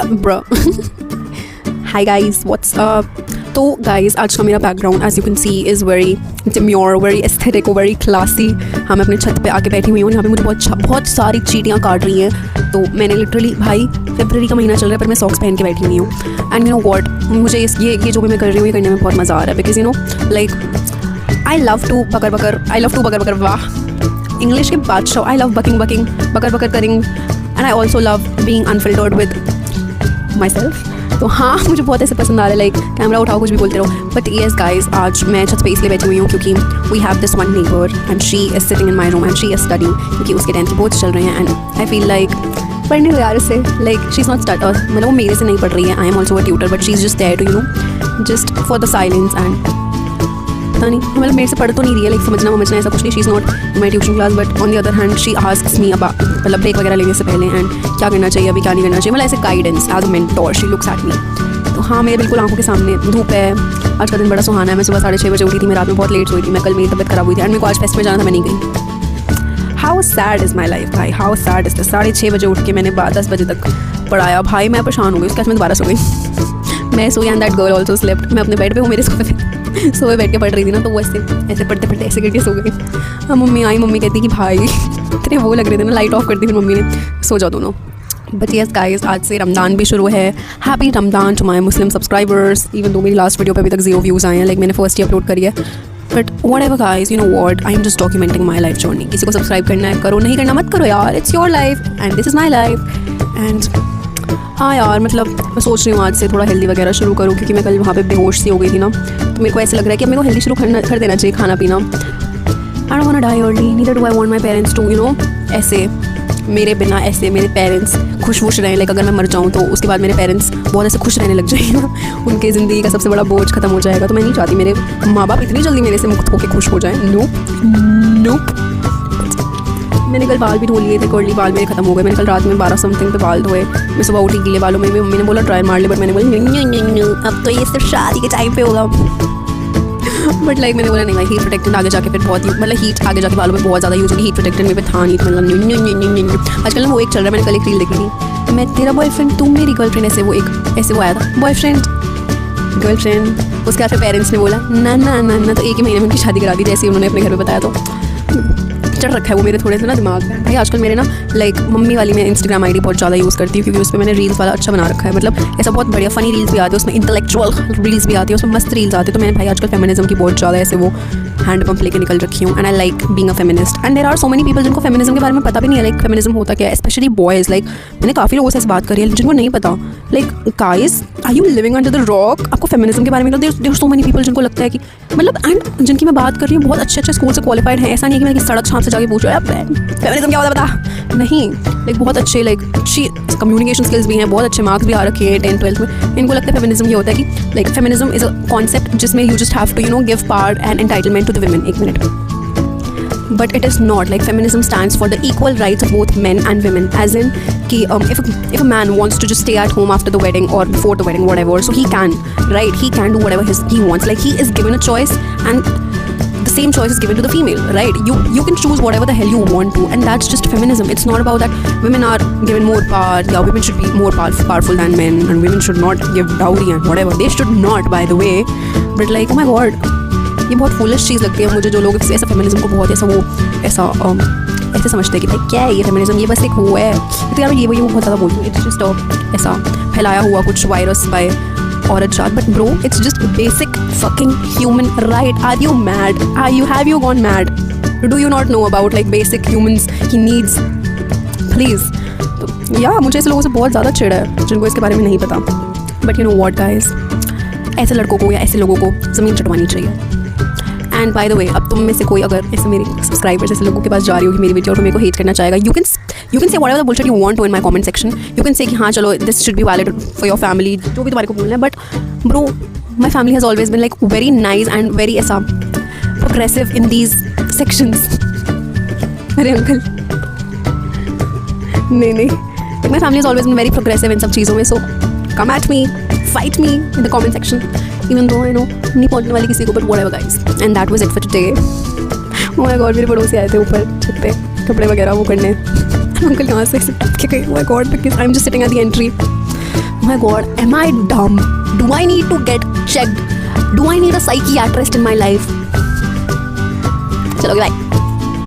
Bro hi guys what's up. तो guys आज का मेरा background as you can see is very demure, very aesthetic, very classy. हाँ, मैं अपने छत पे आके बैठी हुई हूँ। यहाँ पे मुझे बहुत सारी चींटियाँ काट रही हैं। तो मैंने लिटरली भाई फरवरी का महीना चल रहा है पर मैं सॉक्स पहन के बैठी हुई हूँ। एंड यू नो व्हाट, मुझे ये जो भी मैं कर रही हूँ ये करने में बहुत मज़ा आ रहा है। Because you know like I love to बकर वाह इंग्लिश के बादशाह। आई लव बकिंग बकर करिंग and I also love being unfiltered with my self. तो हाँ, मुझे बहुत ऐसे पसंद आ रहा है, लाइक कैमरा उठाओ कुछ भी बोलते रहो। बट येस गाइज, आज मैं छत पे इसलिए बैठी हुई हूँ क्योंकि we have this one neighbour and she is sitting in my room and she is studying, क्योंकि उसके 10th के बोर्ड्स चल रहे हैं। एंड आई फील लाइक पढ़ने को यार उससे, like she is not study, मतलब वो मेरे से नहीं पढ़ रही है। I am also a tutor but she is just there to you know just for the silence. And पता नहीं, मतलब मेरे से पढ़ तो नहीं रही है, लाइक समझना ऐसा कुछ नहीं। She is not in my tuition class but on the other hand she asks me about, मतलब ब्रेक वगैरह लेने से पहले एंड क्या करना चाहिए अभी क्या नहीं करना चाहिए, मतलब ऐसे guidance as a mentor she looks at me. तो हाँ, मेरे बिल्कुल आंखों के सामने धूप है। आज का दिन बड़ा सुहाना है। मैं सुबह 6:30 बजे उठी थी। मैं रात में बहुत लेट सोई थी। मैं कल मेरी तबियत खराब हुई थी एंड मेरे को आज फेस्ट में जाना था, मैं नहीं गई। How sad is my life भाई, हाउ सैड इज़ दिस। 6:30 बजे उठ के मैंने 10 बजे तक पढ़ाया भाई। मैं परेशान हो गई। उसके बाद मैं दोबारा सो गई। मैं सोई and that girl also slept. मैं अपने बेड पे हूँ, मेरे सोफे पे सोए बैठ के पढ़ रही थी ना, तो वो ऐसे पढ़ते ऐसे करके सो गई। हाँ, मम्मी आई, मम्मी कहती कि भाई इतने वो लग रहे थे ना, लाइट ऑफ कर दी फिर मम्मी ने, सो जाओ दोनों। बट येस गाइज, आज से रमदान भी शुरू है। Happy Ramadan to my Muslim subscribers. Even though मेरी लास्ट वीडियो पे अभी तक 0 व्यूज़ आए हैं, लाइक मैंने फर्स्ट ही अपलोड करी है। But what ever guys, you know what, I am just documenting my life journey. किसी को सब्सक्राइब करना है करो, नहीं करना मत करो यार, it's your life and this is my life. And हाँ यार, मतलब मैं सोच रही हूँ आज से थोड़ा हेल्दी वगैरह शुरू करूँ, क्योंकि मैं कल वहाँ पे बेहोश सी हो गई थी ना, तो मेरे को ऐसे लग रहा है कि मेरे को हेल्दी शुरू कर देना चाहिए खाना पीना। I don't want to die early, neither do I want my parents to you know ऐसे मेरे बिना ऐसे मेरे पेरेंट्स खुश रहें। लाइक अगर मैं मर जाऊँ तो उसके बाद मेरे पेरेंट्स बहुत ऐसे खुश रहने लग जाएंगे। उनके ज़िंदगी का सबसे बड़ा बोझ खत्म हो जाएगा। तो मैं नहीं चाहती मेरे माँ बाप इतनी जल्दी मेरे से मुक्त होकर खुश हो जाएं। नोप। मैंने कल बाल भी धो लिए थे, कर्ली बाल मेरे खत्म हो गए। मैंने कल रात में 12 समथिंग पे बाल धोए। मैं सुबह उठी गीले बालों में, मम्मी ने बोला ट्राई मार ले, बट मैंने बोला अब तो ये सिर्फ शादी के टाइम पे होगा। बट लाइक मैंने बोला नहीं भाई, हीट प्रोटेक्टेड आगे जाके फिर बहुत, मतलब हीट आगे जाके बालों में बहुत ज़्यादा यूज होगी। हीट प्रोटेक्टेड मेरे पे था नहीं, मतलब आजकल ना वो एक चल रहा है। मैंने कल एक रील देखी थी, मैं तेरा बॉयफ्रेंड तुम मेरी गर्लफ्रेंड, ऐसे वो आया था बॉयफ्रेंड गर्लफ्रेंड। उसके बाद फिर पेरेंट्स ने बोला ना, तो एक ही महीने में उनकी शादी करा दी, जैसे उन्होंने अपने घर में बताया। तो चढ़ रखा है वो मेरे थोड़े से ना दिमाग में भाई। आजकल मेरे ना लाइक मम्मी वाली मैं इंस्टाग्राम आईडी बहुत ज़्यादा यूज़ करती हूँ, क्योंकि उस पर मैंने रील्स वाला अच्छा बना रखा है। मतलब ऐसा बहुत बढ़िया फ़नी रील्स भी आती है उसमें, इंटेलेक्चुअल रील्स भी आती है उसमें, मस्त रील्स आती है। तो मैंने भाई आजकल फेमिनिज्म की बहुत ज़्यादा ऐसे वो हैंड पंप लेके निकल रखी हूँ। And I like being a feminist and there are so many people जिनको फेमिनिज्म के बारे में पता भी नहीं है, लाइक फेमिनिज्म होता क्या है, स्पेशली बॉयज़। लाइक मैंने काफ़ी लोगों से इस बात करी है जिनको नहीं पता। Like guys, are you living under the rock? आपको फेमिनिज्म के बारे में there are so many people जिनको लगता है कि मतलब, एंड जिनकी मैं बात कर रही हूँ बहुत अच्छे स्कूल से क्वालिफाइड है। ऐसा नहीं है कि मैं सड़क छाप से जाके पूछ रहा है फेमिनिज्म क्या होता है बता, नहीं। लाइक बहुत अच्छे, लाइक अच्छी कम्युनिकेशन स्किल्स भी हैं, बहुत अच्छे मार्क्स भी आ रखे हैं 10th 12th में। इनको लगता है फेमिनिज्म ये होता है कि like feminism is a concept जिसमें you just have to you know give power and entitlement to the women. एक minute, but it is not. Like feminism stands for the equal rights of both men and women, as in कि if a man wants to just stay at home after the wedding or before the wedding, whatever, so he can, right? He can do whatever he wants. Like he is given a choice and the same choice is given to the female, right? You can choose whatever the hell you want to, and that's just feminism. It's not about that women are given more power. Yeah, women should be more powerful than men, and women should not give dowry and whatever. They should not, by the way. But like, oh my god, ये बहुत foolish चीज़ लगती है मुझे, जो लोग ऐसा feminism को बहुत ऐसा ऐसे समझते हैं कि भाई क्या है ये फेमिनिज्म, ये बस एक वो है। तो यार ये बहुत ज़्यादा बोलती हूँ, इट्स जस्ट ऐसा फैलाया हुआ कुछ वायरस बाय औरत जात। But bro, it's just basic fucking human right. Are you mad? Have you gone mad? Do you not know about like basic humans की नीड्स? प्लीज़। तो यार मुझे ऐसे लोगों से बहुत ज़्यादा चिढ़ है जिनको इसके बारे में नहीं पता। But you know what guys, ऐसे लड़कों को या ऐसे लोगों को ज़मीन चटवानी चाहिए। एंड बाय द वे, अब तुम में से कोई अगर ऐसे मेरे सब्सक्राइबर्स ऐसे लोगों के पास जा रही होगी मेरी वीडियो और मेरे को हेट करना चाहेगा, you can say whatever the bullshit you want to in my comment section. You can say कि हाँ चलो this should be valid for your family, जो भी तुम्हारे को बोलना है। But bro, my family has always been like very nice and very ऐसा प्रोग्रेसिव इन दीज सेक्शंस। अरे अंकल नहीं, my family has always been very progressive in सब चीज़ों में। So come at me, fight me in the comment section, even though I know नहीं पहुंचने वाली किसी को, but whatever guys, and that was it for today. Oh my god, मेरे पड़ोसी आए थे ऊपर छत पे कपड़े वगैरह वो करने। अंकल कहाँ से गए? Oh my god, because I'm just sitting at the entry. My God, am I dumb? Do I need to get checked? Do I need a psychiatrist in my life? चलो बाय।